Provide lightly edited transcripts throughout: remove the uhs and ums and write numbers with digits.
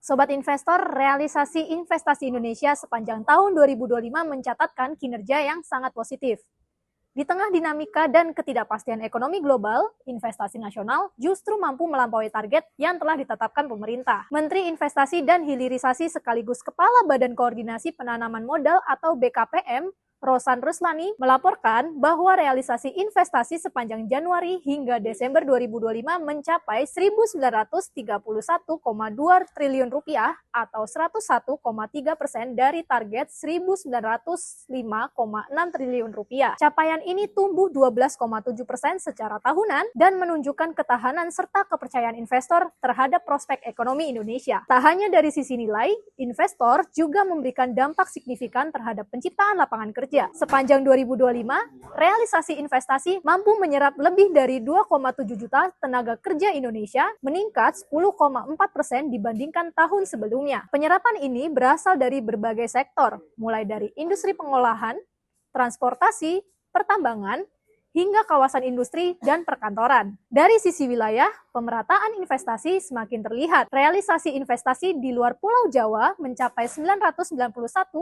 Sobat investor, realisasi investasi Indonesia sepanjang tahun 2025 mencatatkan kinerja yang sangat positif. Di tengah dinamika dan ketidakpastian ekonomi global, investasi nasional justru mampu melampaui target yang telah ditetapkan pemerintah. Menteri Investasi dan Hilirisasi sekaligus Kepala Badan Koordinasi Penanaman Modal atau BKPM, Rosan Ruslani, melaporkan bahwa realisasi investasi sepanjang Januari hingga Desember 2025 mencapai 1.931,2 triliun rupiah atau 101,3% dari target 1.905,6 triliun rupiah. Capaian ini tumbuh 12,7% secara tahunan dan menunjukkan ketahanan serta kepercayaan investor terhadap prospek ekonomi Indonesia. Tak hanya dari sisi nilai, investor juga memberikan dampak signifikan terhadap penciptaan lapangan kerja. Sepanjang 2025, realisasi investasi mampu menyerap lebih dari 2,7 juta tenaga kerja Indonesia, meningkat 10,4% dibandingkan tahun sebelumnya. Penyerapan ini berasal dari berbagai sektor, mulai dari industri pengolahan, transportasi, pertambangan, hingga kawasan industri dan perkantoran. Dari sisi wilayah, pemerataan investasi semakin terlihat. Realisasi investasi di luar Pulau Jawa mencapai 991,2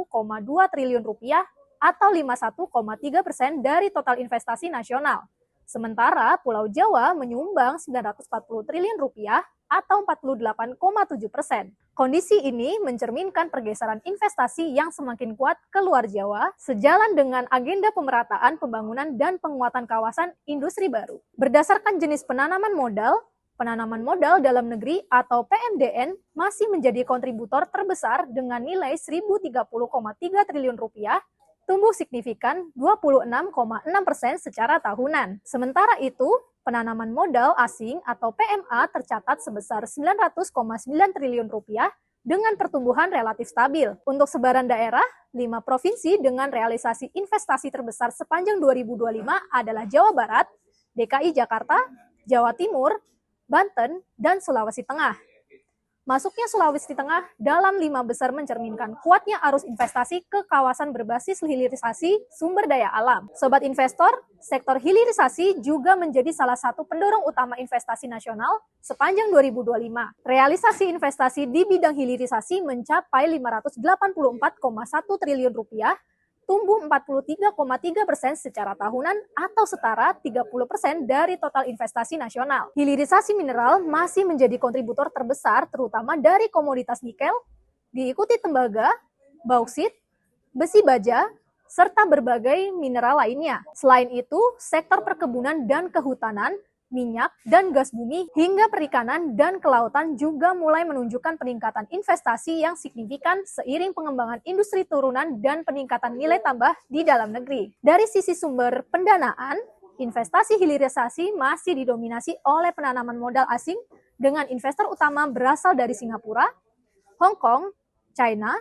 triliun rupiah atau 51,3% dari total investasi nasional. Sementara Pulau Jawa menyumbang 940 triliun rupiah atau 48,7%. Kondisi ini mencerminkan pergeseran investasi yang semakin kuat ke luar Jawa, sejalan dengan agenda pemerataan pembangunan dan penguatan kawasan industri baru. Berdasarkan jenis penanaman modal dalam negeri atau PMDN masih menjadi kontributor terbesar dengan nilai 1.030,3 triliun rupiah, tumbuh signifikan 26,6% secara tahunan. Sementara itu, penanaman modal asing atau PMA tercatat sebesar 900,9 triliun rupiah dengan pertumbuhan relatif stabil. Untuk sebaran daerah, 5 provinsi dengan realisasi investasi terbesar sepanjang 2025 adalah Jawa Barat, DKI Jakarta, Jawa Timur, Banten, dan Sulawesi Tengah. Masuknya Sulawesi Tengah dalam 5 besar mencerminkan kuatnya arus investasi ke kawasan berbasis hilirisasi sumber daya alam. Sobat investor, sektor hilirisasi juga menjadi salah satu pendorong utama investasi nasional sepanjang 2025. Realisasi investasi di bidang hilirisasi mencapai 584,1 triliun rupiah, tumbuh 43,3% secara tahunan atau setara 30% dari total investasi nasional. Hilirisasi mineral masih menjadi kontributor terbesar terutama dari komoditas nikel, diikuti tembaga, bauksit, besi baja, serta berbagai mineral lainnya. Selain itu, sektor perkebunan dan kehutanan, minyak dan gas bumi, hingga perikanan dan kelautan juga mulai menunjukkan peningkatan investasi yang signifikan seiring pengembangan industri turunan dan peningkatan nilai tambah di dalam negeri. Dari sisi sumber pendanaan, investasi hilirisasi masih didominasi oleh penanaman modal asing dengan investor utama berasal dari Singapura, Hong Kong, China,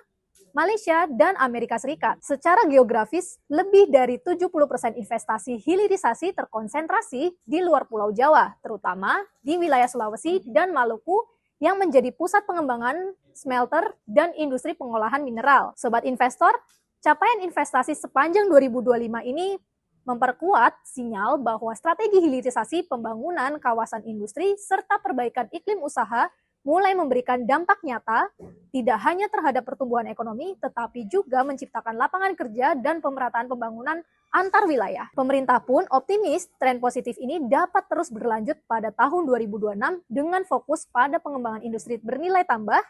Malaysia, dan Amerika Serikat. Secara geografis, lebih dari 70% investasi hilirisasi terkonsentrasi di luar Pulau Jawa, terutama di wilayah Sulawesi dan Maluku yang menjadi pusat pengembangan smelter dan industri pengolahan mineral. Sobat investor, capaian investasi sepanjang 2025 ini memperkuat sinyal bahwa strategi hilirisasi pembangunan kawasan industri serta perbaikan iklim usaha mulai memberikan dampak nyata, tidak hanya terhadap pertumbuhan ekonomi, tetapi juga menciptakan lapangan kerja dan pemerataan pembangunan antar wilayah. Pemerintah pun optimis tren positif ini dapat terus berlanjut pada tahun 2026 dengan fokus pada pengembangan industri bernilai tambah,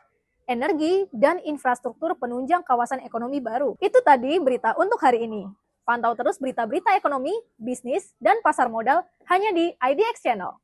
energi, dan infrastruktur penunjang kawasan ekonomi baru. Itu tadi berita untuk hari ini. Pantau terus berita-berita ekonomi, bisnis, dan pasar modal hanya di IDX Channel.